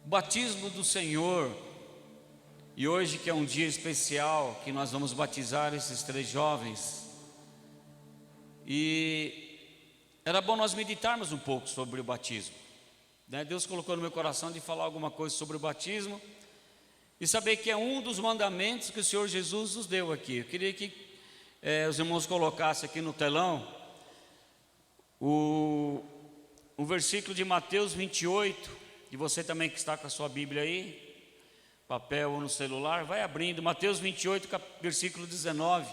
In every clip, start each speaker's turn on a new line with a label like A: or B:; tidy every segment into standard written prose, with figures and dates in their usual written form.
A: batismo do Senhor. E hoje, que é um dia especial, que nós vamos batizar esses 3 jovens. E era bom nós meditarmos um pouco sobre o batismo, né? Deus colocou no meu coração de falar alguma coisa sobre o batismo e saber que é um dos mandamentos que o Senhor Jesus nos deu aqui. Eu queria que os irmãos colocassem aqui no telão o versículo de Mateus 28, e você também que está com a sua Bíblia aí, papel ou no celular, vai abrindo, Mateus 28, versículo 19.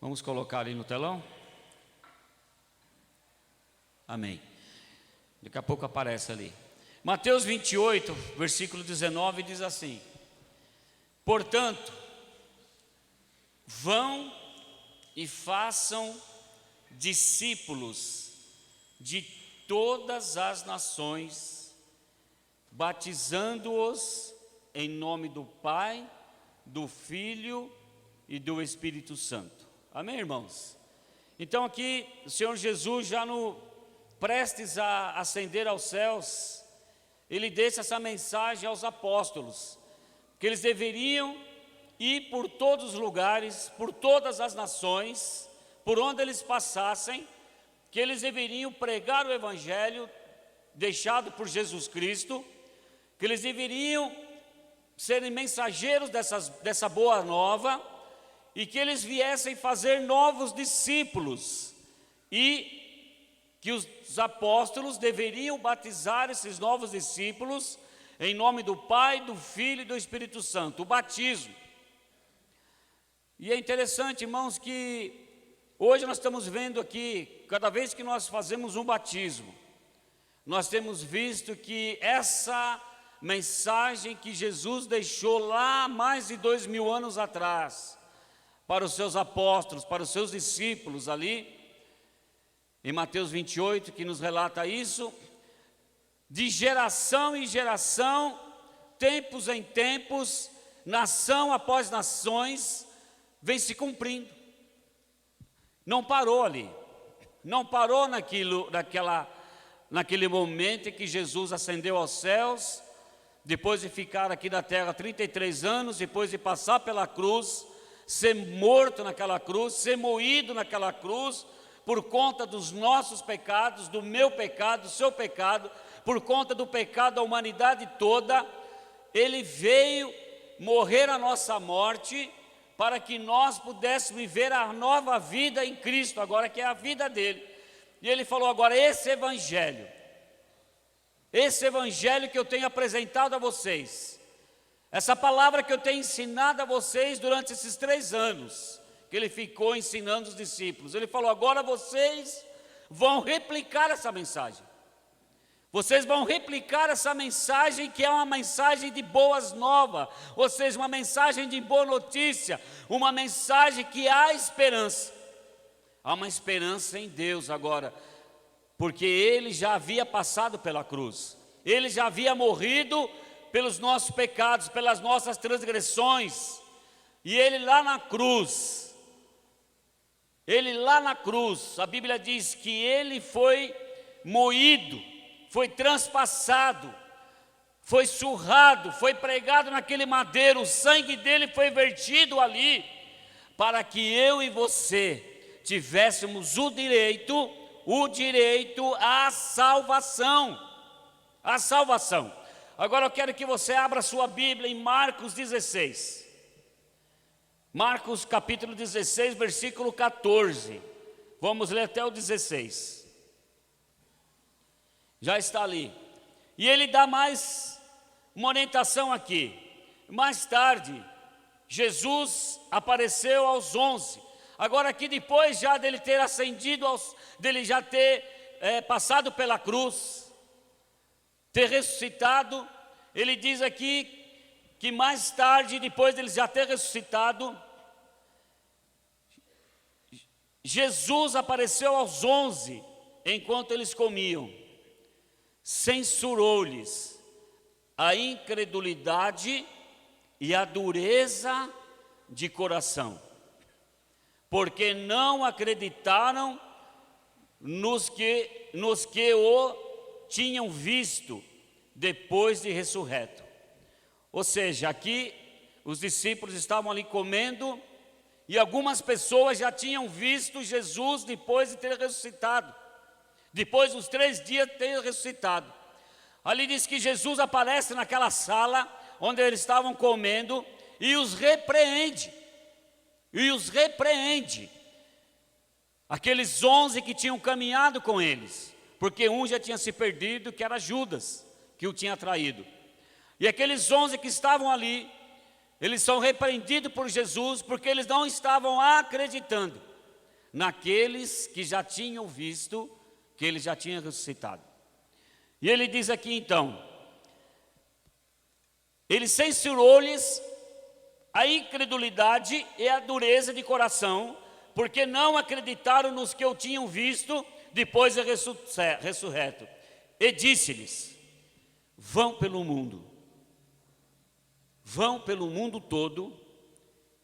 A: Vamos colocar ali no telão? Amém. Daqui a pouco aparece ali. Mateus 28, versículo 19 diz assim: portanto, vão e façam discípulos de todas as nações, batizando-os em nome do Pai, do Filho e do Espírito Santo. Amém, irmãos? Então aqui o Senhor Jesus, já no prestes a ascender aos céus, Ele deixa essa mensagem aos apóstolos, que eles deveriam ir por todos os lugares, por todas as nações, por onde eles passassem, que eles deveriam pregar o Evangelho deixado por Jesus Cristo, que eles deveriam serem mensageiros dessa boa nova, e que eles viessem fazer novos discípulos, e que os apóstolos deveriam batizar esses novos discípulos em nome do Pai, do Filho e do Espírito Santo, o batismo. E é interessante, irmãos, que hoje nós estamos vendo aqui, cada vez que nós fazemos um batismo, nós temos visto que essa mensagem que Jesus deixou lá mais de 2000 anos atrás, para os seus apóstolos, para os seus discípulos ali, em Mateus 28, que nos relata isso, de geração em geração, tempos em tempos, nação após nações, vem se cumprindo. Não parou ali, não parou naquele momento em que Jesus ascendeu aos céus, depois de ficar aqui na terra 33 anos, depois de passar pela cruz, ser morto naquela cruz, ser moído naquela cruz, por conta dos nossos pecados, do meu pecado, do seu pecado, por conta do pecado da humanidade toda. Ele veio morrer a nossa morte, para que nós pudéssemos viver a nova vida em Cristo, agora que é a vida dele. E ele falou agora, esse evangelho que eu tenho apresentado a vocês, essa palavra que eu tenho ensinado a vocês durante esses 3 anos, que ele ficou ensinando os discípulos, ele falou, agora vocês vão replicar essa mensagem. Vocês vão replicar essa mensagem, que é uma mensagem de boas novas, ou seja, uma mensagem de boa notícia, uma mensagem que há esperança. Há uma esperança em Deus agora, porque Ele já havia passado pela cruz, Ele já havia morrido pelos nossos pecados, pelas nossas transgressões, e Ele lá na cruz, a Bíblia diz que Ele foi moído, foi transpassado, foi surrado, foi pregado naquele madeiro, o sangue dele foi vertido ali, para que eu e você tivéssemos o direito à salvação, Agora eu quero que você abra sua Bíblia em Marcos 16, Marcos capítulo 16, versículo 14, vamos ler até o 16, já está ali, e ele dá mais uma orientação aqui. Mais tarde, Jesus apareceu aos 11, agora aqui depois já dele ter ascendido, dele já ter passado pela cruz, ter ressuscitado, ele diz aqui que mais tarde, depois dele já ter ressuscitado, Jesus apareceu aos 11, enquanto eles comiam, censurou-lhes a incredulidade e a dureza de coração, porque não acreditaram nos que o tinham visto depois de ressurreto. Ou seja, aqui os discípulos estavam ali comendo e algumas pessoas já tinham visto Jesus depois de ter ressuscitado, depois dos 3 dias de ter ressuscitado. Ali diz que Jesus aparece naquela sala onde eles estavam comendo e os repreende. Aqueles 11 que tinham caminhado com eles, porque um já tinha se perdido, que era Judas, que o tinha traído. E aqueles 11 que estavam ali, eles são repreendidos por Jesus, porque eles não estavam acreditando naqueles que já tinham visto que ele já tinha ressuscitado. E ele diz aqui então, ele censurou-lhes a incredulidade e a dureza de coração, porque não acreditaram nos que o tinham visto depois de ressurreto. E disse-lhes, vão pelo mundo todo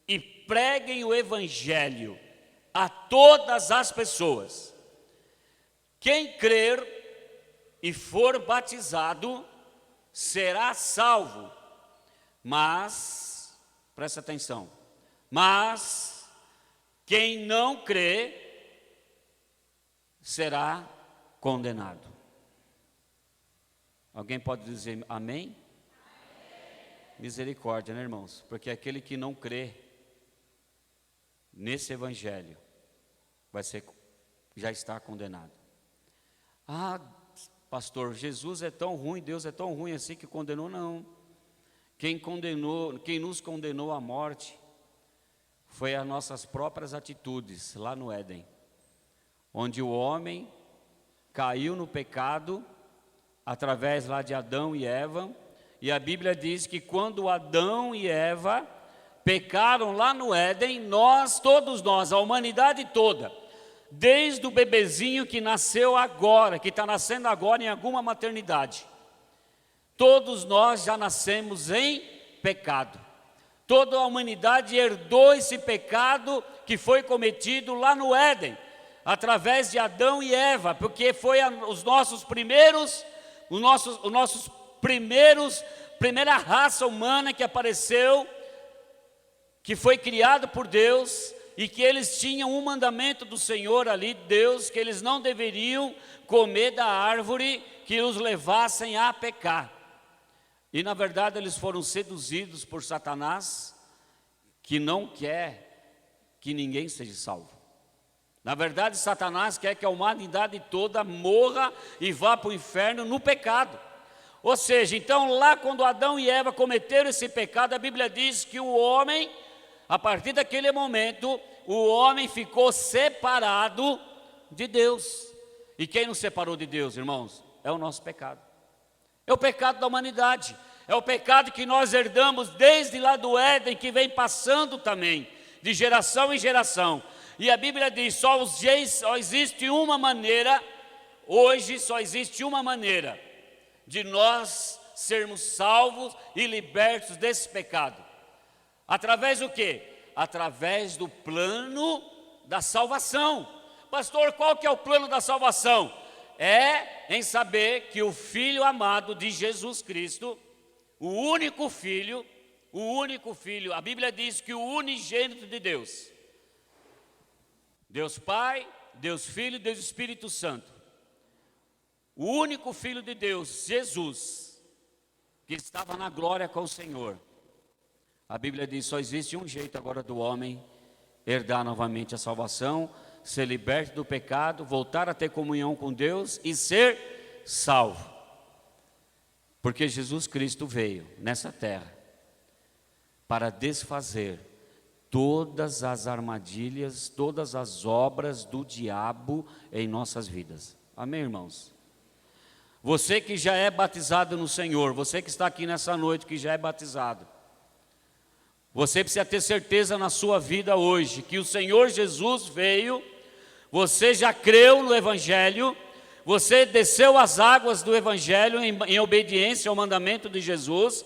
A: e preguem o evangelho a todas as pessoas. Quem crer e for batizado será salvo, mas, presta atenção, mas quem não crê será condenado. Alguém pode dizer amém? Misericórdia, né, irmãos? Porque aquele que não crê nesse evangelho já está condenado. Ah, pastor, Jesus é tão ruim, Deus é tão ruim assim que condenou? Não. Quem nos condenou à morte foi as nossas próprias atitudes lá no Éden, onde o homem caiu no pecado através lá de Adão e Eva. E a Bíblia diz que quando Adão e Eva pecaram lá no Éden, todos nós, a humanidade toda, desde o bebezinho que nasceu agora, que está nascendo agora em alguma maternidade, todos nós já nascemos em pecado. Toda a humanidade herdou esse pecado que foi cometido lá no Éden, através de Adão e Eva, porque foi primeira raça humana que apareceu, que foi criado por Deus, e que eles tinham um mandamento do Senhor ali, Deus, que eles não deveriam comer da árvore que os levassem a pecar. E na verdade eles foram seduzidos por Satanás, que não quer que ninguém seja salvo. Na verdade, Satanás quer que a humanidade toda morra e vá para o inferno no pecado. Ou seja, então lá quando Adão e Eva cometeram esse pecado, a Bíblia diz que o homem, a partir daquele momento, o homem ficou separado de Deus. E quem nos separou de Deus, irmãos? É o nosso pecado. É o pecado da humanidade. É o pecado que nós herdamos desde lá do Éden, que vem passando também, de geração em geração. E a Bíblia diz, só existe uma maneira, hoje só existe uma maneira de nós sermos salvos e libertos desse pecado. Através do quê? Através do plano da salvação. Pastor, qual que é o plano da salvação? É em saber que o Filho amado de Jesus Cristo, o único Filho, a Bíblia diz que o unigênito de Deus, Deus Pai, Deus Filho, Deus Espírito Santo, o único Filho de Deus, Jesus, que estava na glória com o Senhor. A Bíblia diz, só existe um jeito agora do homem herdar novamente a salvação, ser liberto do pecado, voltar a ter comunhão com Deus e ser salvo. Porque Jesus Cristo veio nessa terra para desfazer todas as armadilhas, todas as obras do diabo em nossas vidas. Amém, irmãos? Você que já é batizado no Senhor, você que está aqui nessa noite que já é batizado, você precisa ter certeza na sua vida hoje que o Senhor Jesus veio, você já creu no Evangelho, você desceu as águas do Evangelho em obediência ao mandamento de Jesus,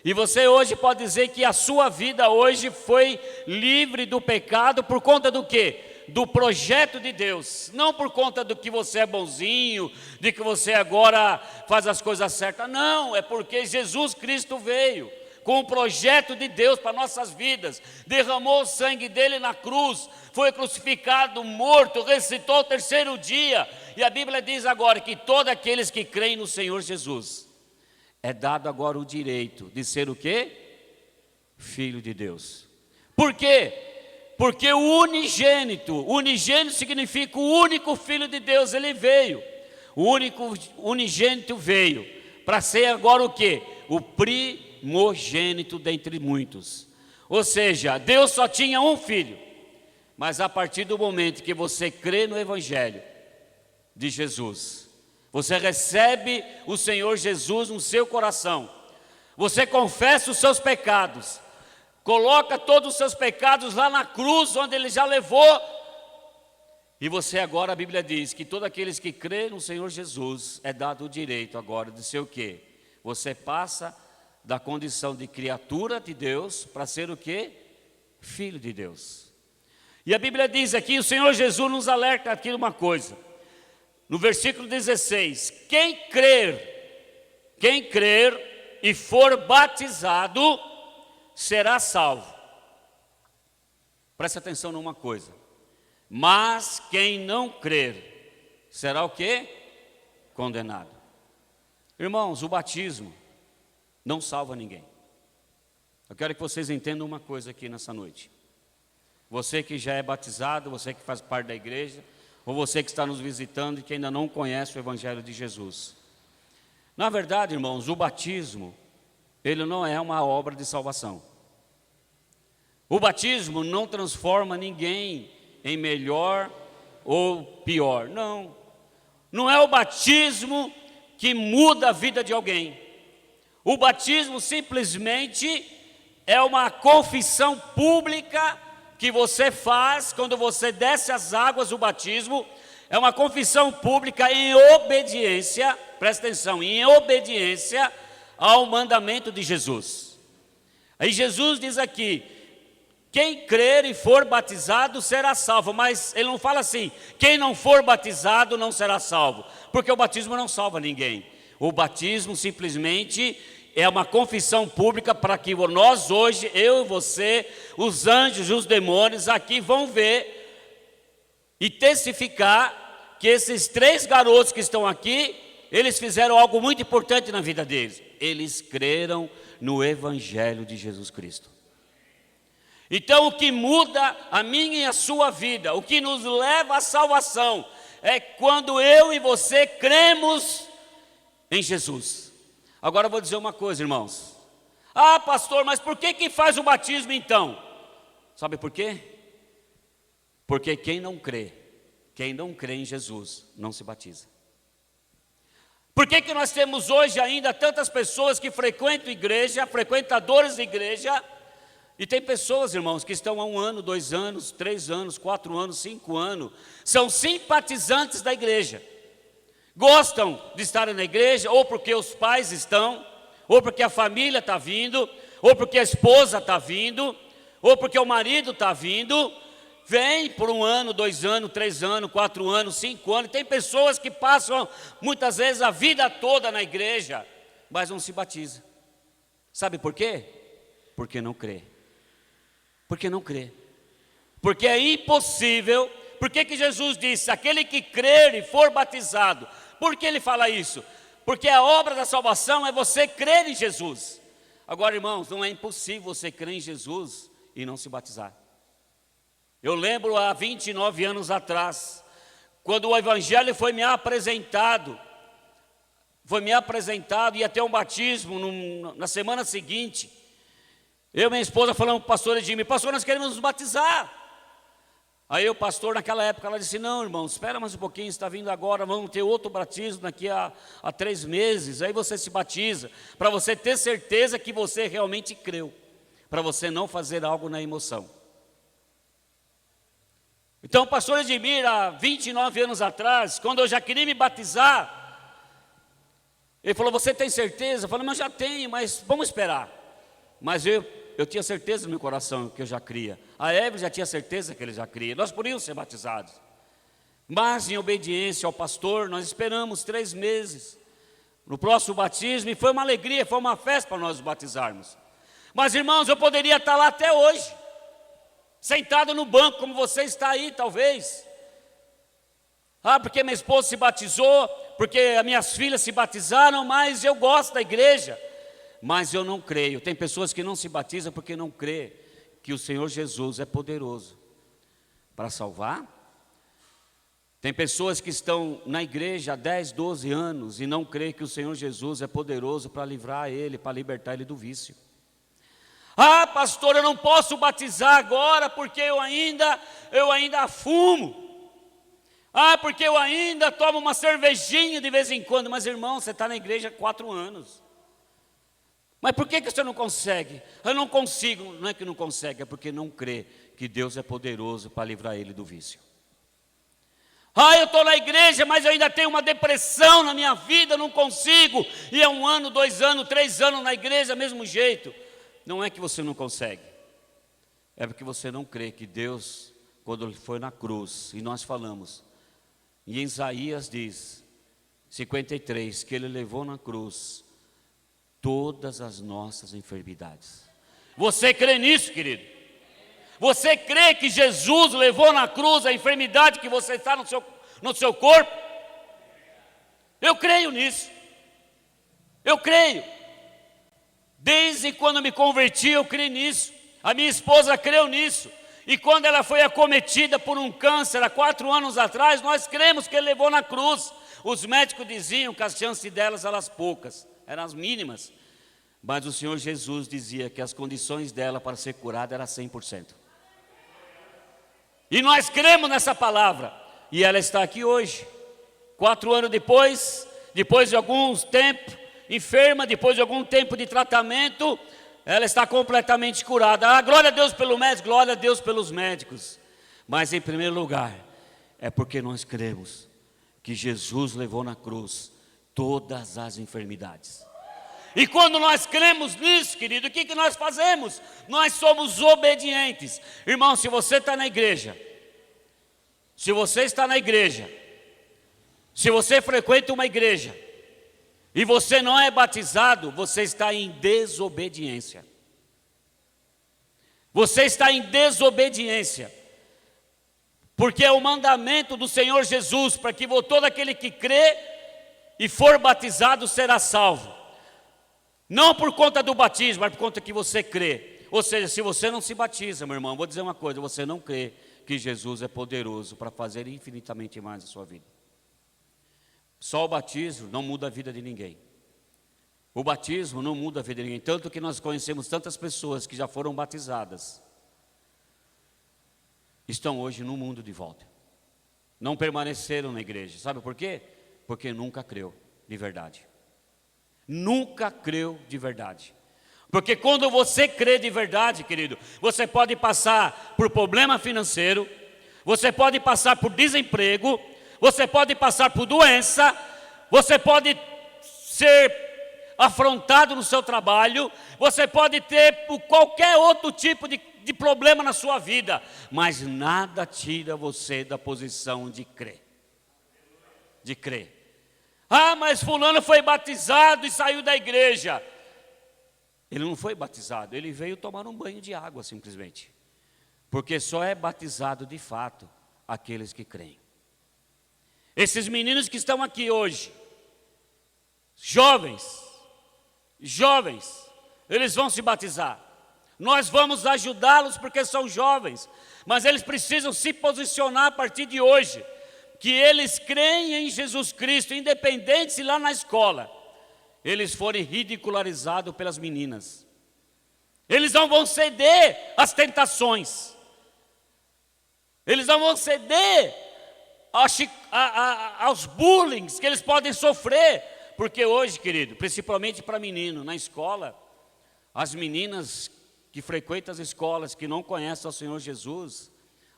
A: E você hoje pode dizer que a sua vida hoje foi livre do pecado por conta do quê? Do projeto de Deus, não por conta do que você é bonzinho, de que você agora faz as coisas certas, não, é porque Jesus Cristo veio com o projeto de Deus para nossas vidas, derramou o sangue dele na cruz, foi crucificado, morto, ressuscitou ao terceiro dia, e a Bíblia diz agora que todos aqueles que creem no Senhor Jesus, é dado agora o direito de ser o quê? Filho de Deus. Por quê? Porque o unigênito significa o único Filho de Deus, ele veio. O único unigênito veio para ser agora o quê? O primogênito dentre muitos. Ou seja, Deus só tinha um filho. Mas a partir do momento que você crê no Evangelho de Jesus, você recebe o Senhor Jesus no seu coração, você confessa os seus pecados, coloca todos os seus pecados lá na cruz, onde ele já levou, e você agora, a Bíblia diz que todos aqueles que crêem no Senhor Jesus, é dado o direito agora de ser o quê? Você passa da condição de criatura de Deus, para ser o quê? Filho de Deus. E a Bíblia diz aqui, o Senhor Jesus nos alerta aqui uma coisa, no versículo 16, quem crer e for batizado, será salvo. Preste atenção numa coisa. Mas quem não crer, será o quê? Condenado. Irmãos, o batismo não salva ninguém. Eu quero que vocês entendam uma coisa aqui nessa noite. Você que já é batizado, você que faz parte da igreja, ou você que está nos visitando e que ainda não conhece o Evangelho de Jesus. Na verdade, irmãos, o batismo, ele não é uma obra de salvação. O batismo não transforma ninguém em melhor ou pior. Não. Não é o batismo que muda a vida de alguém. O batismo simplesmente é uma confissão pública que você faz quando você desce as águas do batismo. É uma confissão pública em obediência, presta atenção, em obediência ao mandamento de Jesus. Aí Jesus diz aqui, quem crer e for batizado será salvo, mas ele não fala assim, quem não for batizado não será salvo, porque o batismo não salva ninguém. O batismo simplesmente é uma confissão pública para que nós hoje, eu e você, os anjos e os demônios aqui vão ver e testificar que esses 3 garotos que estão aqui, eles fizeram algo muito importante na vida deles. Eles creram no Evangelho de Jesus Cristo. Então o que muda a minha e a sua vida, o que nos leva à salvação, é quando eu e você cremos em Jesus. Agora eu vou dizer uma coisa, irmãos. Ah, pastor, mas por que faz o batismo então? Sabe por quê? Porque quem não crê em Jesus, não se batiza. Por que nós temos hoje ainda tantas pessoas que frequentam igreja, frequentadores de igreja, e tem pessoas, irmãos, que estão há 1 ano, 2 anos, 3 anos, 4 anos, 5 anos, são simpatizantes da igreja. Gostam de estar na igreja, ou porque os pais estão, ou porque a família está vindo, ou porque a esposa está vindo, ou porque o marido está vindo. Vem por 1 ano, 2 anos, 3 anos, 4 anos, 5 anos. Tem pessoas que passam muitas vezes a vida toda na igreja, mas não se batizam. Sabe por quê? Porque não crê. Porque não crê. Porque é impossível. Por que Jesus disse, aquele que crer e for batizado? Por que ele fala isso? Porque a obra da salvação é você crer em Jesus. Agora, irmãos, não é impossível você crer em Jesus e não se batizar. Eu lembro há 29 anos atrás, quando o Evangelho foi me apresentado, ia ter um batismo na semana seguinte. Eu e minha esposa falamos para o pastor Edmir, pastor, nós queremos nos batizar. Aí o pastor naquela época, ela disse, não irmão, espera mais um pouquinho, está vindo agora, vamos ter outro batismo daqui a 3 meses, aí você se batiza, para você ter certeza que você realmente creu, para você não fazer algo na emoção. Então o pastor Edmir, há 29 anos atrás, quando eu já queria me batizar, ele falou, você tem certeza? Eu falei, mas já tenho, mas vamos esperar. Mas eu tinha certeza no meu coração que eu já cria. A Evelyn já tinha certeza que ele já cria. Nós podíamos ser batizados. Mas em obediência ao pastor, nós esperamos 3 meses no próximo batismo, e foi uma alegria, foi uma festa para nós nos batizarmos. Mas irmãos, eu poderia estar lá até hoje, sentado no banco, como você está aí, talvez. Porque minha esposa se batizou, porque as minhas filhas se batizaram, mas eu gosto da igreja. Mas eu não creio. Tem pessoas que não se batizam porque não crê que o Senhor Jesus é poderoso para salvar. Tem pessoas que estão na igreja há 10, 12 anos e não crê que o Senhor Jesus é poderoso para livrar ele, para libertar ele do vício. Pastor, eu não posso batizar agora porque eu ainda fumo. Porque eu ainda tomo uma cervejinha de vez em quando. Mas irmão, você está na igreja há 4 anos. Mas por que você não consegue? Eu não consigo. Não é que não consegue, é porque não crê que Deus é poderoso para livrar ele do vício. Eu estou na igreja, mas eu ainda tenho uma depressão na minha vida, não consigo. E é 1 ano, 2 anos, 3 anos na igreja, mesmo jeito. Não é que você não consegue. É porque você não crê que Deus, quando ele foi na cruz, e nós falamos, e em Isaías diz, 53, que ele levou na cruz todas as nossas enfermidades. Você crê nisso, querido? Você crê que Jesus levou na cruz a enfermidade que você está no seu corpo? Eu creio nisso. Eu creio. Desde quando me converti, eu creio nisso. A minha esposa creu nisso. E quando ela foi acometida por um câncer há 4 anos atrás, nós cremos que ele levou na cruz. Os médicos diziam que as chances delas eram poucas, eram as mínimas. Mas o Senhor Jesus dizia que as condições dela para ser curada eram 100%. E nós cremos nessa palavra. E ela está aqui hoje. 4 anos depois de algum tempo enferma, depois de algum tempo de tratamento, ela está completamente curada. Glória a Deus pelo médico, glória a Deus pelos médicos. Mas em primeiro lugar, é porque nós cremos que Jesus levou na cruz todas as enfermidades. E quando nós cremos nisso, querido, o que nós fazemos? Nós somos obedientes. Irmão, se você está na igreja, se você frequenta uma igreja, e você não é batizado, você está em desobediência. Você está em desobediência. Porque é o mandamento do Senhor Jesus, para que todo aquele que crê e for batizado será salvo. Não por conta do batismo, mas por conta que você crê. Ou seja, se você não se batiza, meu irmão, vou dizer uma coisa, você não crê que Jesus é poderoso para fazer infinitamente mais a sua vida. Só o batismo não muda a vida de ninguém. O batismo não muda a vida de ninguém. Tanto que nós conhecemos tantas pessoas que já foram batizadas, estão hoje no mundo de volta. Não permaneceram na igreja. Sabe por quê? Porque nunca creu de verdade. Nunca creu de verdade. Porque quando você crê de verdade, querido, você pode passar por problema financeiro, você pode passar por desemprego, você pode passar por doença, você pode ser afrontado no seu trabalho, você pode ter qualquer outro tipo de problema na sua vida, mas nada tira você da posição de crer. De crer. Mas fulano foi batizado e saiu da igreja. Ele não foi batizado, ele veio tomar um banho de água simplesmente. Porque só é batizado de fato aqueles que creem. Esses meninos que estão aqui hoje, jovens, eles vão se batizar. Nós vamos ajudá-los porque são jovens, mas eles precisam se posicionar a partir de hoje, que eles creem em Jesus Cristo, independente se lá na escola eles forem ridicularizados pelas meninas. Eles não vão ceder às tentações. Eles não vão ceder aos bullying que eles podem sofrer. Porque hoje, querido, principalmente para menino, na escola, as meninas que frequentam as escolas, que não conhecem o Senhor Jesus,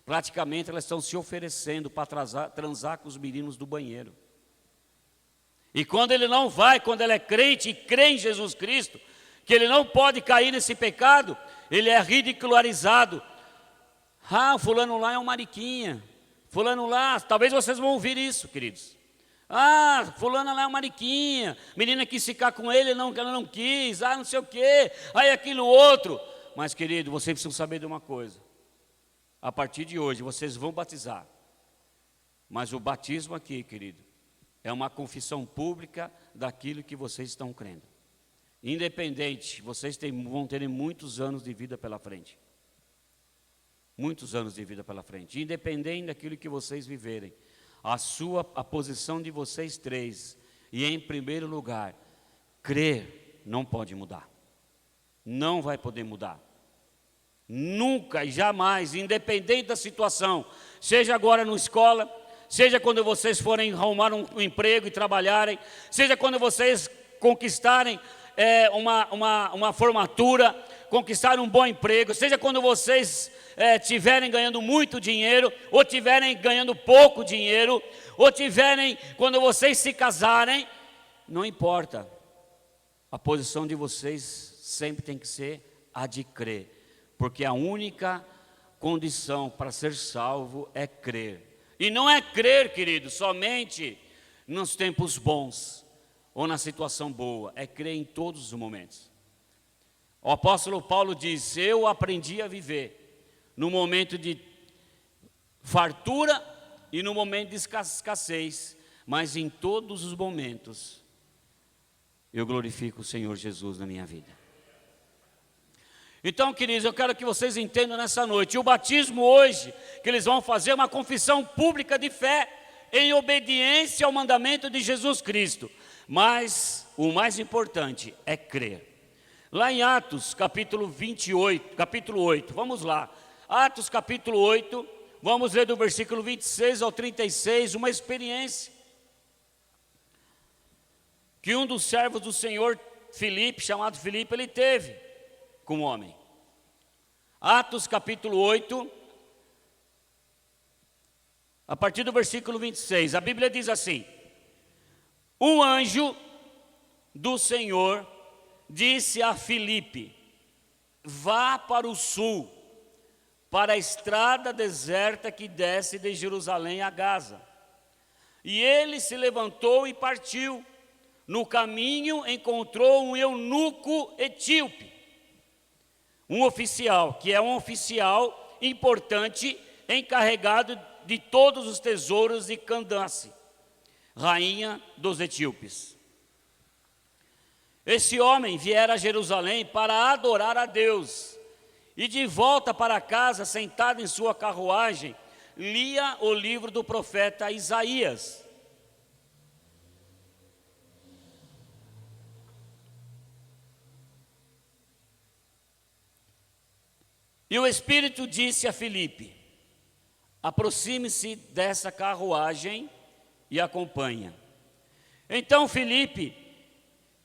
A: praticamente elas estão se oferecendo para transar com os meninos do banheiro. E quando ele não vai, quando ele é crente e crê em Jesus Cristo, que ele não pode cair nesse pecado, ele é ridicularizado. Ah, fulano lá é um mariquinha. Fulano lá, talvez vocês vão ouvir isso, queridos. Ah, fulana lá é uma mariquinha. Menina quis ficar com ele, ela não quis. Ah, não sei o quê. Aí aquilo outro. Mas, querido, vocês precisam saber de uma coisa. A partir de hoje, vocês vão batizar. Mas o batismo aqui, querido, é uma confissão pública daquilo que vocês estão crendo. Independente, vocês vão ter muitos anos de vida pela frente. Muitos anos de vida pela frente. Independente daquilo que vocês viverem. A posição de vocês três, e em primeiro lugar, crer não pode mudar. Não vai poder mudar. Nunca e jamais, independente da situação, seja agora na escola, seja quando vocês forem arrumar um emprego e trabalharem, seja quando vocês conquistarem uma formatura, conquistarem um bom emprego, seja quando vocês estiverem ganhando muito dinheiro, ou estiverem ganhando pouco dinheiro, ou estiverem, quando vocês se casarem, não importa, a posição de vocês sempre tem que ser a de crer, porque a única condição para ser salvo é crer. E não é crer, querido, somente nos tempos bons ou na situação boa, é crer em todos os momentos. O apóstolo Paulo diz: eu aprendi a viver no momento de fartura e no momento de escassez, mas em todos os momentos eu glorifico o Senhor Jesus na minha vida. Então, queridos, eu quero que vocês entendam nessa noite, o batismo hoje, que eles vão fazer uma confissão pública de fé, em obediência ao mandamento de Jesus Cristo, mas o mais importante é crer. Lá em Atos, capítulo 8, vamos lá, Atos capítulo 8, vamos ler do versículo 26 ao 36, uma experiência que um dos servos do Senhor, Filipe, chamado Filipe, ele teve com o homem. Atos capítulo 8, a partir do versículo 26, a Bíblia diz assim: um anjo do Senhor disse a Filipe: vá para o sul, para a estrada deserta que desce de Jerusalém a Gaza. E ele se levantou e partiu. No caminho encontrou um eunuco etíope, um oficial, que é um oficial importante, encarregado de todos os tesouros de Candace, rainha dos etíopes. Esse homem viera a Jerusalém para adorar a Deus, e de volta para casa, sentado em sua carruagem, lia o livro do profeta Isaías. E o Espírito disse a Filipe: aproxime-se dessa carruagem e acompanha. Então Filipe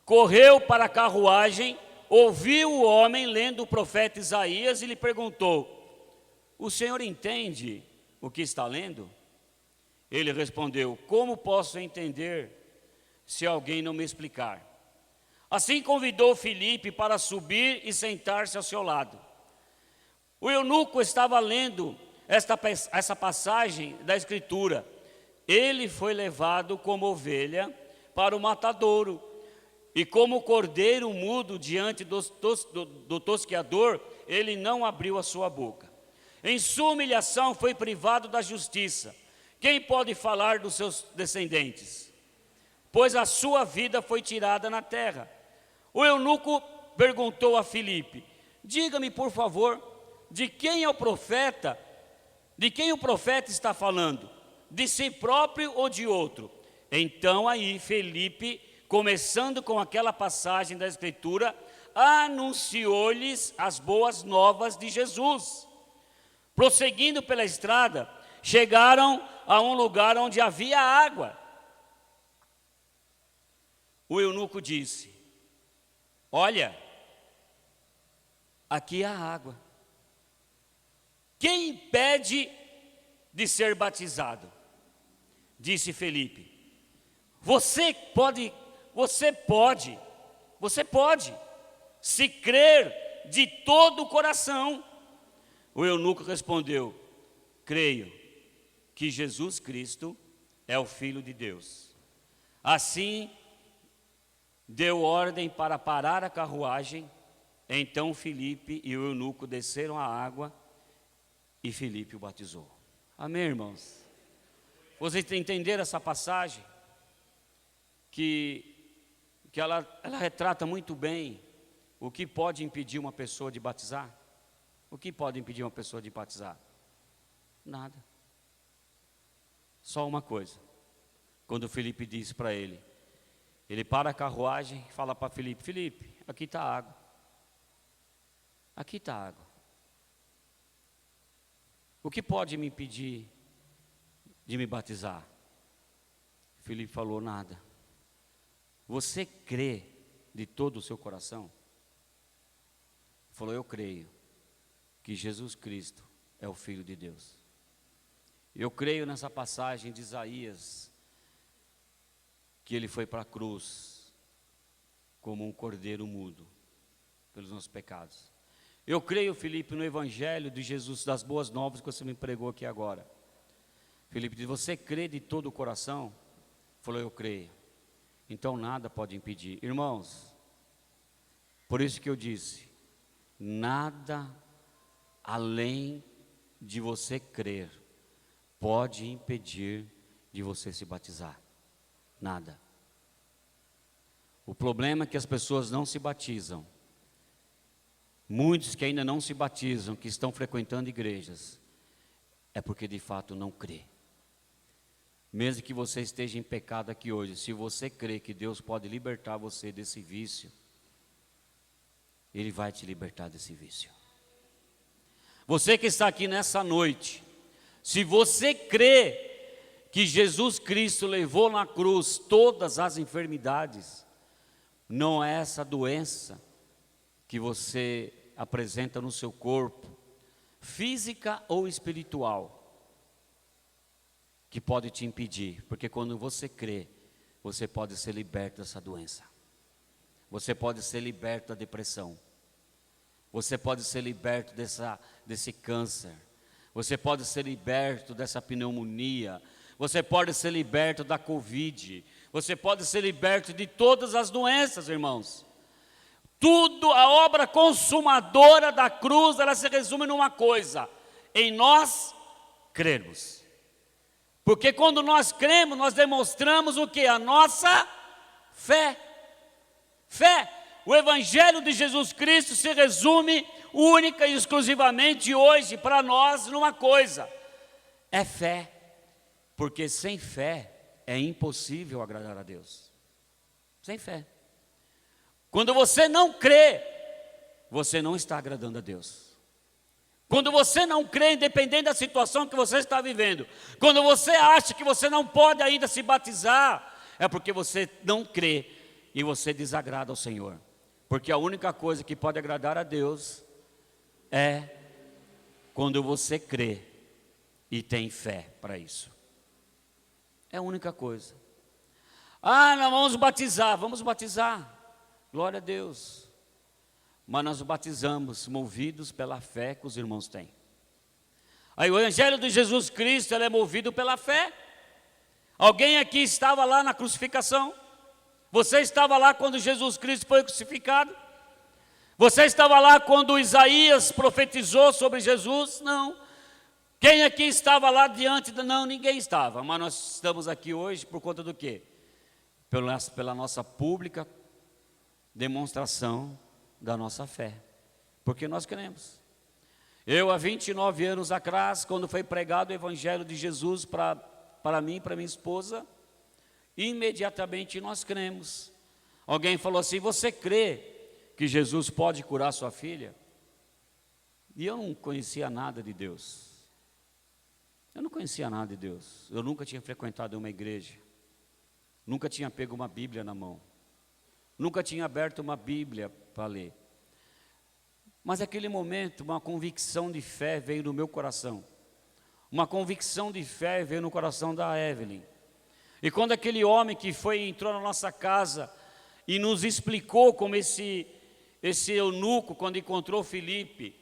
A: correu para a carruagem, ouviu o homem lendo o profeta Isaías e lhe perguntou: o senhor entende o que está lendo? Ele respondeu: como posso entender se alguém não me explicar? Assim convidou Filipe para subir e sentar-se ao seu lado. O eunuco estava lendo essa passagem da Escritura. Ele foi levado como ovelha para o matadouro, e como cordeiro mudo diante do tosqueador, ele não abriu a sua boca. Em sua humilhação foi privado da justiça. Quem pode falar dos seus descendentes? Pois a sua vida foi tirada na terra. O eunuco perguntou a Filipe: diga-me, por favor, de quem é o profeta? De quem o profeta está falando? De si próprio ou de outro? Então aí Filipe, começando com aquela passagem da Escritura, anunciou-lhes as boas novas de Jesus. Prosseguindo pela estrada, chegaram a um lugar onde havia água. O eunuco disse: olha, aqui há água. Quem impede de ser batizado? Disse Filipe: você pode. se crer de todo o coração. O eunuco respondeu: creio que Jesus Cristo é o Filho de Deus. Assim, deu ordem para parar a carruagem. Então Filipe e o eunuco desceram à água e Filipe o batizou. Amém, irmãos? Vocês entenderam essa passagem? Que ela retrata muito bem o que pode impedir uma pessoa de batizar. O que pode impedir uma pessoa de batizar? Nada. Só uma coisa. Quando Filipe disse para ele, ele para a carruagem e fala para Filipe: Filipe, aqui está a água. Aqui está a água. O que pode me impedir de me batizar? Filipe falou: nada. Você crê de todo o seu coração? Ele falou: eu creio que Jesus Cristo é o Filho de Deus. Eu creio nessa passagem de Isaías, que ele foi para a cruz como um cordeiro mudo pelos nossos pecados. Eu creio, Filipe, no Evangelho de Jesus, das boas novas que você me pregou aqui agora. Filipe diz: você crê de todo o coração? Falou: eu creio. Então nada pode impedir. Irmãos, por isso que eu disse, nada além de você crer pode impedir de você se batizar. Nada. O problema é que as pessoas não se batizam. Muitos que ainda não se batizam, que estão frequentando igrejas, é porque de fato não crê. Mesmo que você esteja em pecado aqui hoje, se você crê que Deus pode libertar você desse vício, Ele vai te libertar desse vício. Você que está aqui nessa noite, se você crê que Jesus Cristo levou na cruz todas as enfermidades, não é essa doença que você apresenta no seu corpo, física ou espiritual, que pode te impedir, porque quando você crê, você pode ser liberto dessa doença, você pode ser liberto da depressão, você pode ser liberto desse câncer, você pode ser liberto dessa pneumonia, você pode ser liberto da Covid, você pode ser liberto de todas as doenças, irmãos. Tudo, a obra consumadora da cruz, ela se resume numa coisa: em nós crermos. Porque quando nós cremos, nós demonstramos o que? A nossa fé. Fé. O Evangelho de Jesus Cristo se resume única e exclusivamente hoje para nós numa coisa: é fé. Porque sem fé é impossível agradar a Deus. Sem fé. Quando você não crê, você não está agradando a Deus. Quando você não crê, independente da situação que você está vivendo, quando você acha que você não pode ainda se batizar, é porque você não crê e você desagrada ao Senhor. Porque a única coisa que pode agradar a Deus é quando você crê e tem fé para isso. É a única coisa. Ah, nós vamos batizar. Vamos batizar. Glória a Deus. Mas nós batizamos movidos pela fé que os irmãos têm. Aí o Evangelho de Jesus Cristo, ele é movido pela fé. Alguém aqui estava lá na crucificação? Você estava lá quando Jesus Cristo foi crucificado? Você estava lá quando Isaías profetizou sobre Jesus? Não. Quem aqui estava lá diante? Não, ninguém estava. Mas nós estamos aqui hoje por conta do quê? Pela nossa pública demonstração da nossa fé, porque nós cremos. Eu, há 29 anos atrás, quando foi pregado o Evangelho de Jesus para mim e para minha esposa, imediatamente nós cremos. Alguém falou assim: você crê que Jesus pode curar sua filha? E eu não conhecia nada de Deus. Eu não conhecia nada de Deus. Eu nunca tinha frequentado uma igreja, nunca tinha pego uma Bíblia na mão, nunca tinha aberto uma Bíblia para ler. Mas naquele momento, uma convicção de fé veio no meu coração. Uma convicção de fé veio no coração da Evelyn. E quando aquele homem que entrou na nossa casa e nos explicou como esse esse eunuco, quando encontrou Filipe,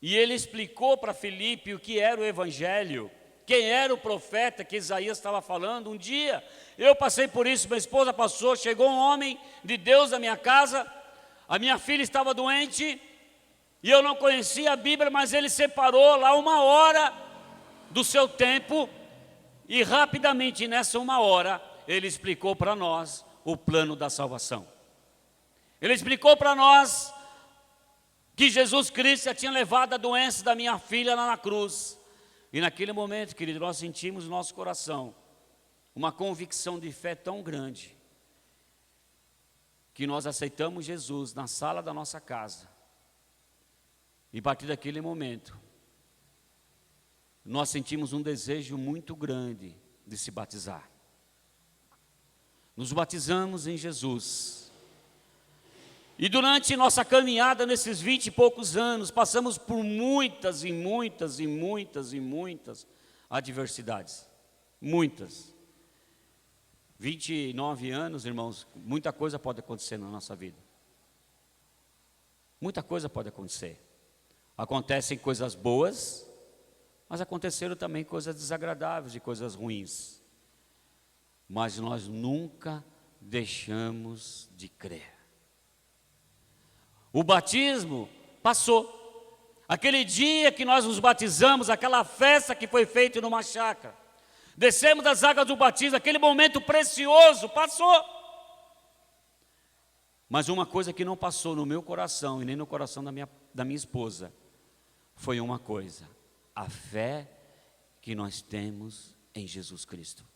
A: e ele explicou para Filipe o que era o evangelho, quem era o profeta que Isaías estava falando. Um dia, eu passei por isso, minha esposa passou, chegou um homem de Deus na minha casa, a minha filha estava doente, e eu não conhecia a Bíblia, mas ele separou lá 1 hora do seu tempo, e rapidamente nessa 1 hora, ele explicou para nós o plano da salvação. Ele explicou para nós que Jesus Cristo já tinha levado a doença da minha filha lá na cruz. E naquele momento, querido, nós sentimos no nosso coração uma convicção de fé tão grande, que nós aceitamos Jesus na sala da nossa casa. E a partir daquele momento, nós sentimos um desejo muito grande de se batizar. Nos batizamos em Jesus. E durante nossa caminhada nesses 20 e poucos anos, passamos por muitas e muitas e muitas e muitas adversidades. Muitas. 29 anos, irmãos, muita coisa pode acontecer na nossa vida. Muita coisa pode acontecer. Acontecem coisas boas, mas aconteceram também coisas desagradáveis e coisas ruins. Mas nós nunca deixamos de crer. O batismo passou. Aquele dia que nós nos batizamos, aquela festa que foi feita numa chácara, descemos das águas do batismo, aquele momento precioso, passou. Mas uma coisa que não passou no meu coração e nem no coração da minha esposa, foi uma coisa: a fé que nós temos em Jesus Cristo.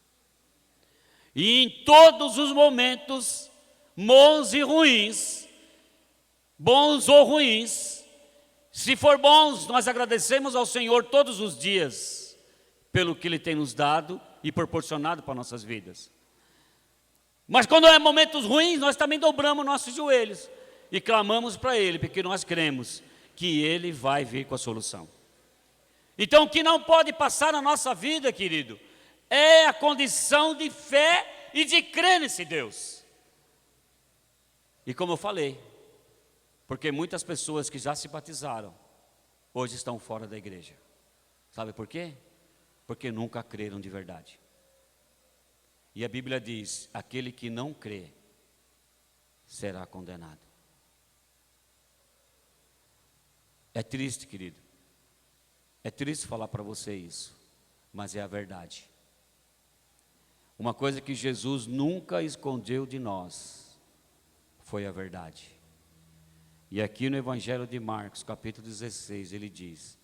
A: E em todos os momentos, bons e ruins, bons ou ruins, se for bons, nós agradecemos ao Senhor todos os dias, pelo que Ele tem nos dado e proporcionado para nossas vidas. Mas quando é momentos ruins, nós também dobramos nossos joelhos e clamamos para Ele, porque nós cremos que Ele vai vir com a solução. Então, o que não pode passar na nossa vida, querido, é a condição de fé e de crer nesse Deus. E como eu falei, porque muitas pessoas que já se batizaram, hoje estão fora da igreja. Sabe por quê? Porque nunca creram de verdade. E a Bíblia diz: aquele que não crê será condenado. É triste, querido. É triste falar para você isso, mas é a verdade. Uma coisa que Jesus nunca escondeu de nós foi a verdade. E aqui no Evangelho de Marcos, capítulo 16, ele diz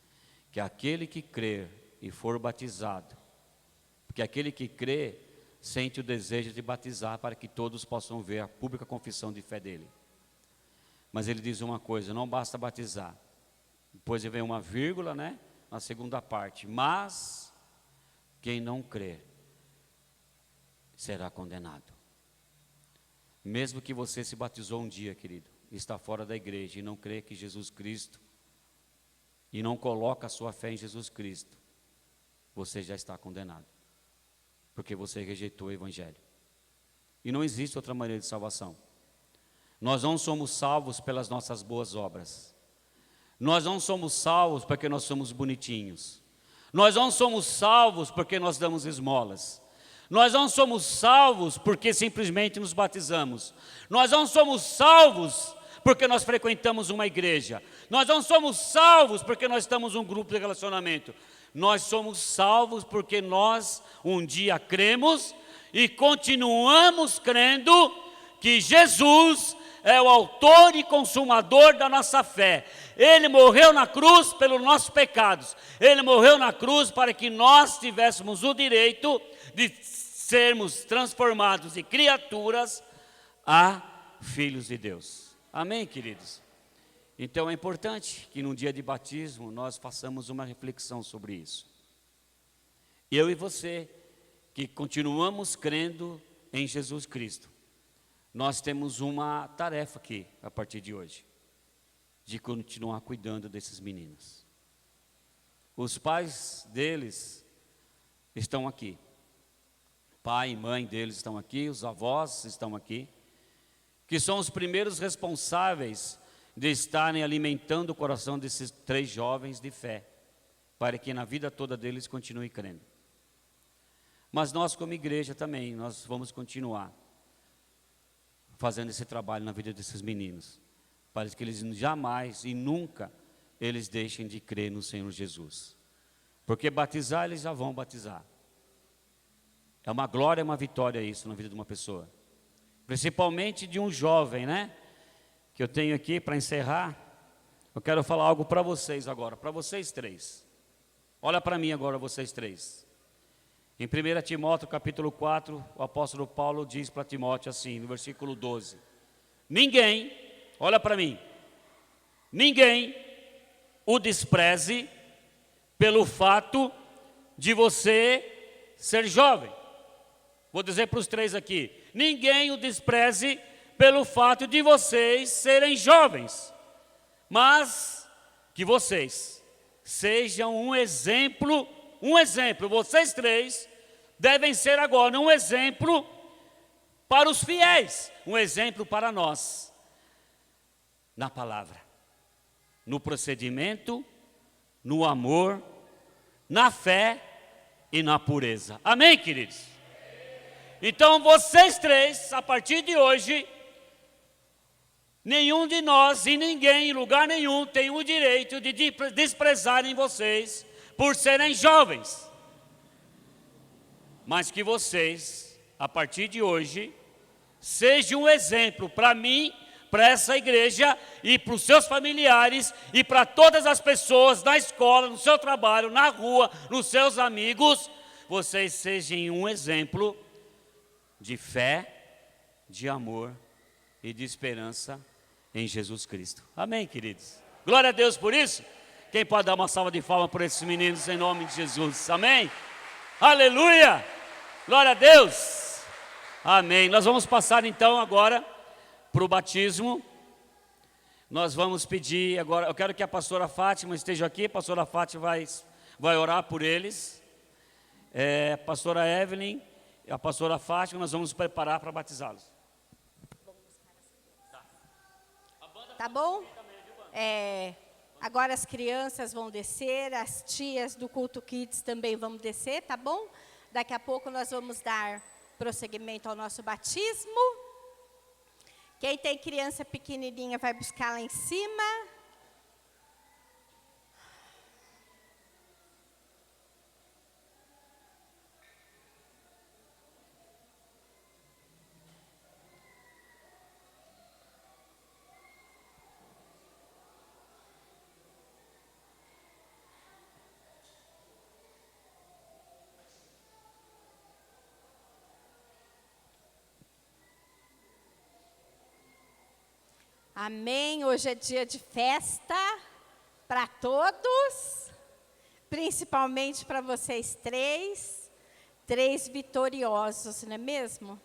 A: que aquele que crer e for batizado, porque aquele que crê sente o desejo de batizar para que todos possam ver a pública confissão de fé dele. Mas ele diz uma coisa: não basta batizar. Depois vem uma vírgula, né? Na segunda parte: mas quem não crer será condenado. Mesmo que você se batizou um dia, querido, está fora da igreja e não crê que Jesus Cristo, e não coloca a sua fé em Jesus Cristo, você já está condenado, porque você rejeitou o Evangelho. E não existe outra maneira de salvação. Nós não somos salvos pelas nossas boas obras. Nós não somos salvos porque nós somos bonitinhos. Nós não somos salvos porque nós damos esmolas. Nós não somos salvos porque simplesmente nos batizamos. Nós não somos salvos porque nós frequentamos uma igreja. Nós não somos salvos porque nós estamos em um grupo de relacionamento. Nós somos salvos porque nós um dia cremos e continuamos crendo que Jesus é o autor e consumador da nossa fé. Ele morreu na cruz pelos nossos pecados. Ele morreu na cruz para que nós tivéssemos o direito de sermos transformados em criaturas a filhos de Deus. Amém, queridos? Então é importante que no dia de batismo nós façamos uma reflexão sobre isso. Eu e você, que continuamos crendo em Jesus Cristo, nós temos uma tarefa aqui, a partir de hoje, de continuar cuidando desses meninos. Os pais deles estão aqui. Pai e mãe deles estão aqui, os avós estão aqui, que são os primeiros responsáveis de estarem alimentando o coração desses 3 jovens de fé, para que na vida toda deles continue crendo. Mas nós como igreja também, nós vamos continuar fazendo esse trabalho na vida desses meninos, para que eles jamais e nunca eles deixem de crer no Senhor Jesus. Porque batizar, eles já vão batizar. É uma glória, é uma vitória isso na vida de uma pessoa. Principalmente de um jovem, né? Que eu tenho aqui para encerrar. Eu quero falar algo para vocês agora, para vocês 3. Olha para mim agora, vocês 3. Em 1 Timóteo capítulo 4, o apóstolo Paulo diz para Timóteo assim, no versículo 12. Ninguém, olha para mim, ninguém o despreze pelo fato de você ser jovem. Vou dizer para os 3 aqui. Ninguém o despreze pelo fato de vocês serem jovens. Mas que vocês sejam um exemplo, vocês 3 devem ser agora um exemplo para os fiéis, um exemplo para nós, na palavra, no procedimento, no amor, na fé e na pureza. Amém, queridos? Então vocês 3, a partir de hoje, nenhum de nós e ninguém em lugar nenhum tem o direito de desprezarem vocês por serem jovens. Mas que vocês, a partir de hoje, sejam um exemplo para mim, para essa igreja e para os seus familiares e para todas as pessoas na escola, no seu trabalho, na rua, nos seus amigos. Vocês sejam um exemplo de fé, de amor e de esperança em Jesus Cristo. Amém, queridos? Glória a Deus por isso. Quem pode dar uma salva de palmas por esses meninos em nome de Jesus? Amém? Aleluia! Glória a Deus! Amém. Nós vamos passar então agora para o batismo. Nós vamos pedir agora, eu quero que a pastora Fátima esteja aqui. A pastora Fátima vai orar por eles. A pastora Evelyn, a pastora Fátima, nós vamos nos preparar para batizá-los.
B: Tá bom? Agora as crianças vão descer, as tias do Culto Kids também vão descer, tá bom? Daqui a pouco nós vamos dar prosseguimento ao nosso batismo. Quem tem criança pequenininha vai buscar lá em cima. Amém. Hoje é dia de festa para todos, principalmente para vocês 3 vitoriosos, não é mesmo?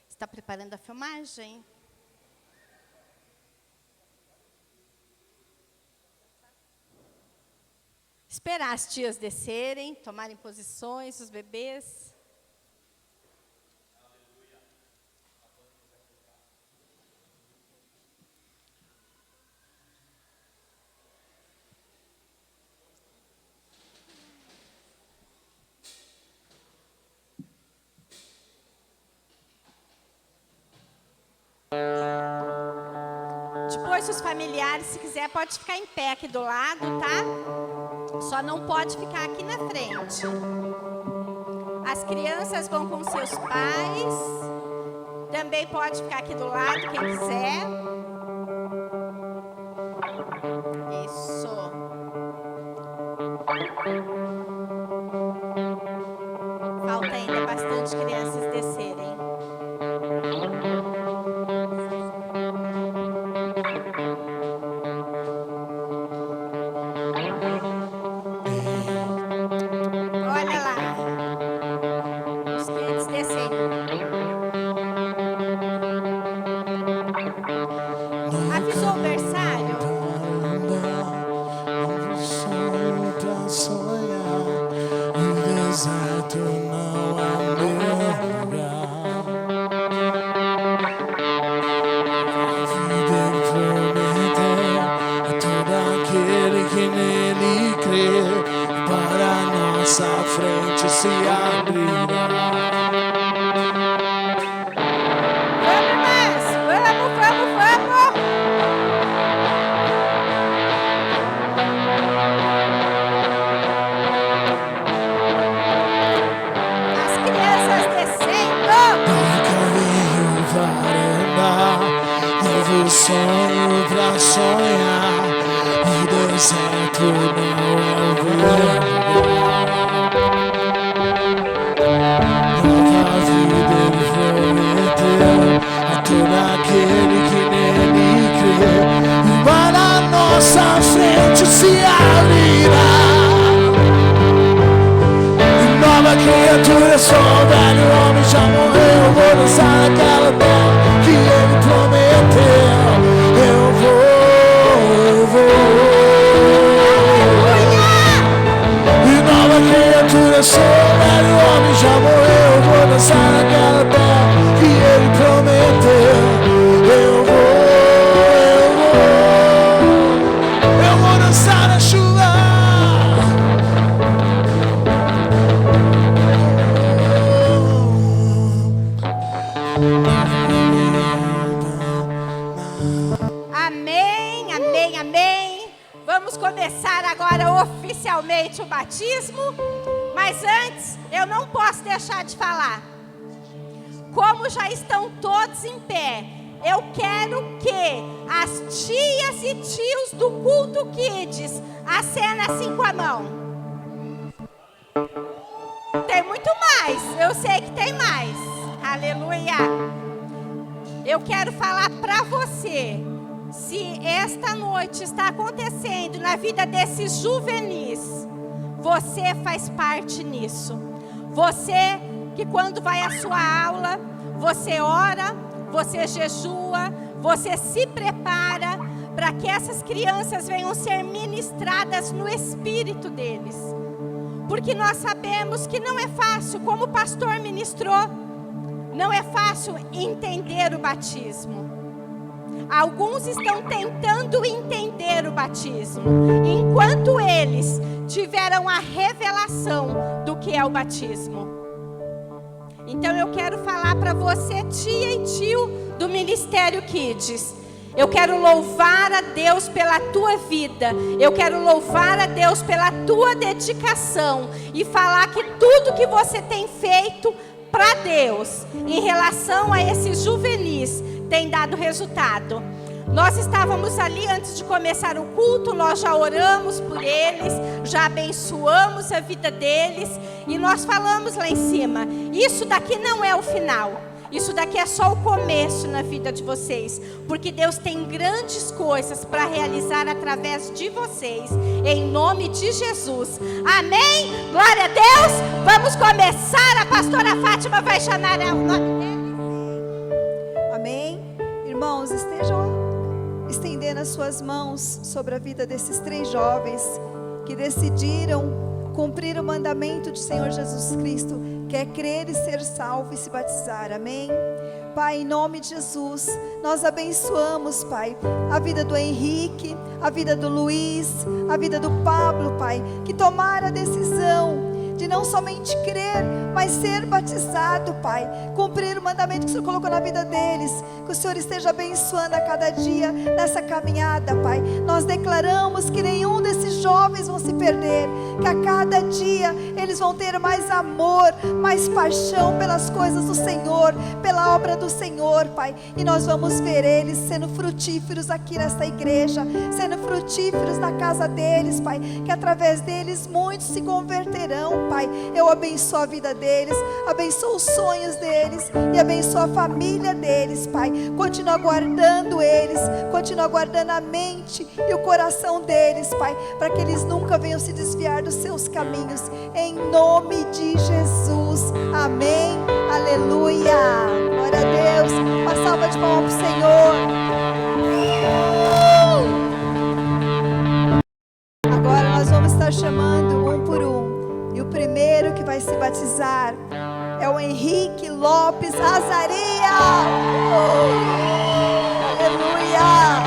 B: Está preparando a filmagem? Esperar as tias descerem, tomarem posições, os bebês. Depois, os familiares, se quiser, pode ficar em pé aqui do lado, tá? Só não pode ficar aqui na frente. As crianças vão com seus pais. Também pode ficar aqui do lado, quem quiser. Isso. Falta ainda bastante crianças descerem.
C: From frente se abrirá.
B: Vamos! As crianças descendo.
C: Caminho varanda, novo sonho pra sonhar. O deserto não é o verão. Nova vida ele prometeu a todo aquele que nele crê. E vai na nossa frente se abrirá. Nova criatura, sou um velho homem, já morreu. Vou dançar naquela terra que ele prometeu. Eu vou. E nova criatura, sou um velho homem, já morreu. Vou dançar naquela terra que ele prometeu. Eu vou dançar na chuva.
B: Amém. Vamos começar agora oficialmente o batismo. Mas antes, eu não posso deixar de falar. Como já estão todos em pé, eu quero que as tias e tios do culto Kids acenem assim com a mão. Tem muito mais, eu sei que tem mais. Aleluia. Eu quero falar para você, se esta noite está acontecendo na vida desses juvenis, você faz parte nisso. Você que quando vai à sua aula, você ora, você jejua, você se prepara para que essas crianças venham ser ministradas no espírito deles. Porque nós sabemos que não é fácil, como o pastor ministrou, não é fácil entender o batismo. Alguns estão tentando entender o batismo, enquanto eles tiveram a revelação do que é o batismo. Então eu quero falar para você, tia e tio do Ministério Kids. Eu quero louvar a Deus pela tua vida. Eu quero louvar a Deus pela tua dedicação. E falar que tudo que você tem feito para Deus, em relação a esses juvenis, tem dado resultado. Nós estávamos ali antes de começar o culto, nós já oramos por eles, já abençoamos a vida deles. E nós falamos lá em cima, isso daqui não é o final. Isso daqui é só o começo na vida de vocês, porque Deus tem grandes coisas para realizar através de vocês, em nome de Jesus. Amém? Glória a Deus. Vamos começar. A pastora Fátima vai chamar o nome dele.
D: Amém? Irmãos, estejam estendendo as suas mãos sobre a vida desses 3 jovens que decidiram cumprir o mandamento do Senhor Jesus Cristo, que é crer e ser salvo e se batizar. Amém? Pai, em nome de Jesus, nós abençoamos, Pai, a vida do Henrique, a vida do Luiz, a vida do Pablo, Pai, que tomaram a decisão de não somente crer, mas ser batizado, Pai, cumprir o mandamento que o Senhor colocou na vida deles. Que o Senhor esteja abençoando a cada dia nessa caminhada, Pai. Nós declaramos que nenhum desses jovens vão se perder, que a cada dia eles vão ter mais amor, mais paixão pelas coisas do Senhor, pela obra do Senhor, Pai. E nós vamos ver eles sendo frutíferos aqui nesta igreja, sendo frutíferos na casa deles, Pai, que através deles muitos se converterão, Pai. Eu abençoo a vida deles, abençoo os sonhos deles e abençoo a família deles, Pai. Continua guardando eles, continua guardando a mente e o coração deles, Pai, para que eles nunca venham se desviar dos seus caminhos, em nome de Jesus. Amém, aleluia. Glória a Deus. Uma salva de palmas para o Senhor. Agora nós vamos estar chamando um por um. E o primeiro que vai se batizar é o Henrique Lopes Azaria. Aleluia.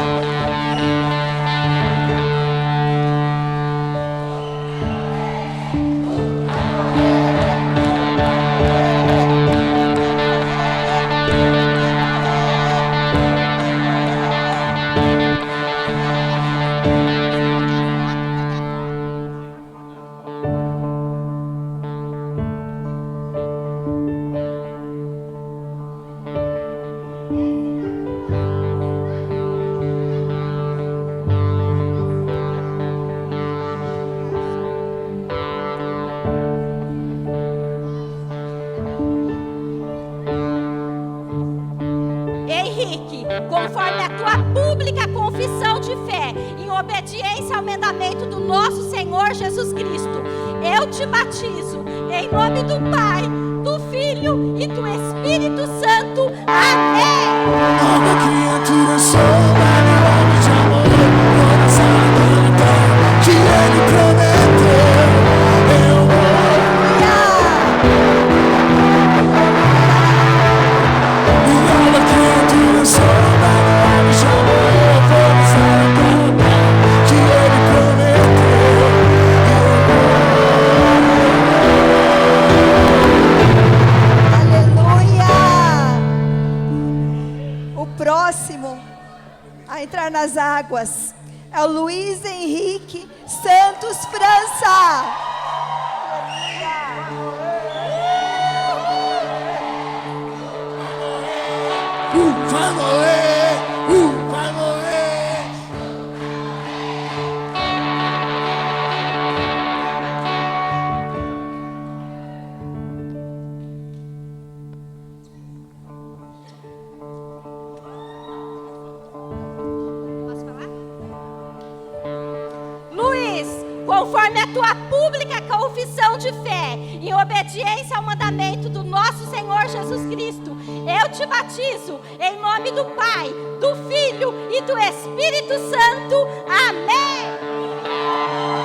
B: Henrique, conforme a tua pública confissão de fé, em obediência ao mandamento do nosso Senhor Jesus Cristo, eu te batizo em nome do Pai, do Filho e do Espírito Santo. Amém.
C: Nova criatura sou, velho homem já morreu, coração então, que ele prometeu, eu vou. Nova criatura sou, velho homem já morreu, coração então, que ele prometeu,
D: Aleluia! O próximo a entrar nas águas é o Luiz Henrique Santos França.
C: vai morrer, vai morrer.
B: Posso falar? Luiz, conforme a tua pública confissão de fé, em obediência ao mandamento do nosso Senhor Jesus Cristo, eu te batizo em nome do Pai, do Filho e do Espírito Santo. Amém.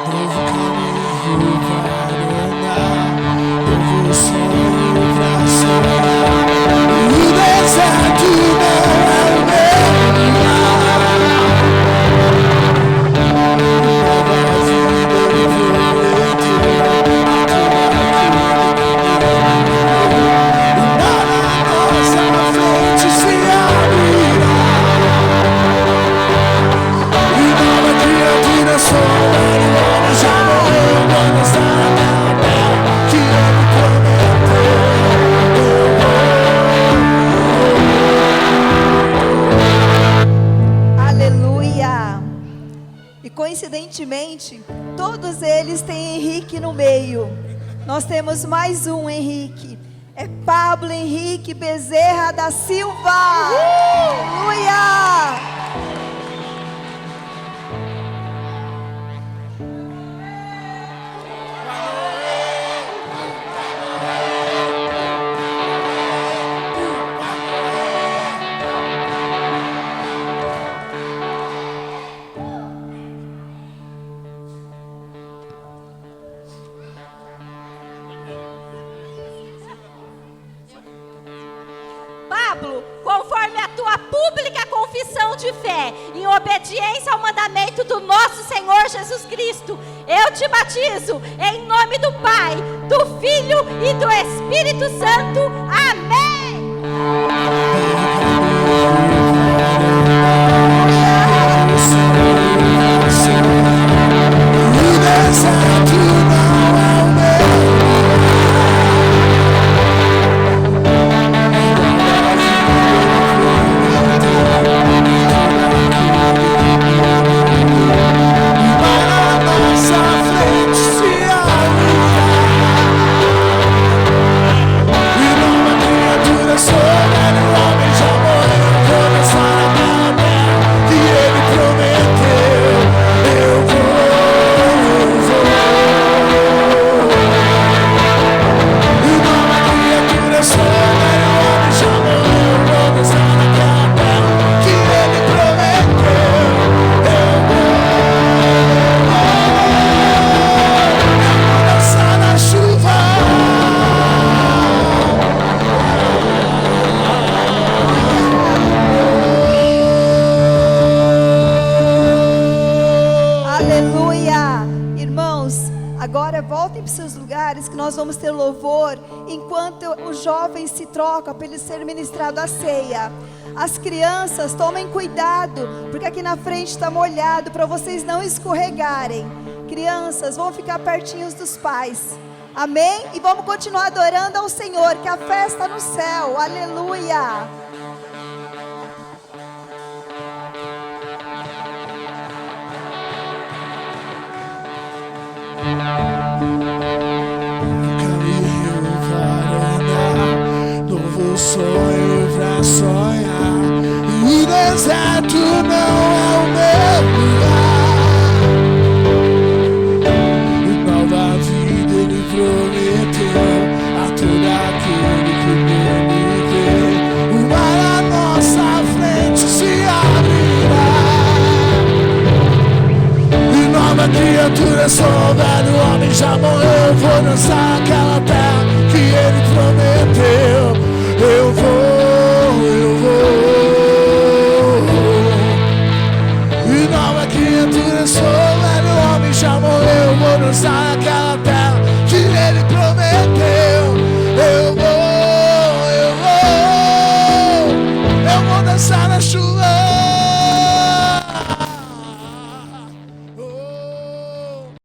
C: Novo caminho para andar, novo sonho pra sonhar. O deserto não é o meu lugar. Nova vida violenta, na nossa frente se abrirá. E nova criatura sou, velho homem já morreu, quando está na terra que ele prometeu.
D: Aleluia! E coincidentemente, todos eles têm Henrique no meio. Nós temos mais um Henrique. É Pablo Henrique Bezerra da Silva. Aleluia!
B: Pablo, conforme a tua pública confissão de fé, em obediência ao mandamento do nosso Senhor Jesus Cristo, eu te batizo em nome do Pai, do Filho e do Espírito Santo. Amém.
C: O deserto não é o meu para nossa frente se abrirá. E nova criatura sou, velho homem já morreu, coração na terra que ele prometeu. Eu vou. E nova criatura sou, velho homem já morreu, coração na terra que ele prometeu. Eu vou dançar na chuva.
D: Aleluia! Irmãos, agora voltem para os seus lugares que nós vamos ter louvor enquanto os jovens se trocam para eles serem ministrados a ceia. As crianças, tomem cuidado, porque aqui na frente está molhado para vocês não escorregarem. Crianças, vão ficar pertinhos dos pais. Amém? E vamos continuar adorando ao Senhor, que a festa no céu. Aleluia!
C: Caminho para andar, novo sonho pra sonhar. E deserto não é o meu lugar. E nova vida Ele prometeu a todo aquele que nele crê. O mar à nossa frente se abrirá. E nova criatura sou, velho homem já morreu. Vou dançar aquela terra que Ele prometeu. Eu vou, eu vou. E nova criatura sou, velho homem já morreu. Vou dançar aquela terra que Ele prometeu. Eu vou, eu vou. Eu vou dançar na chuva.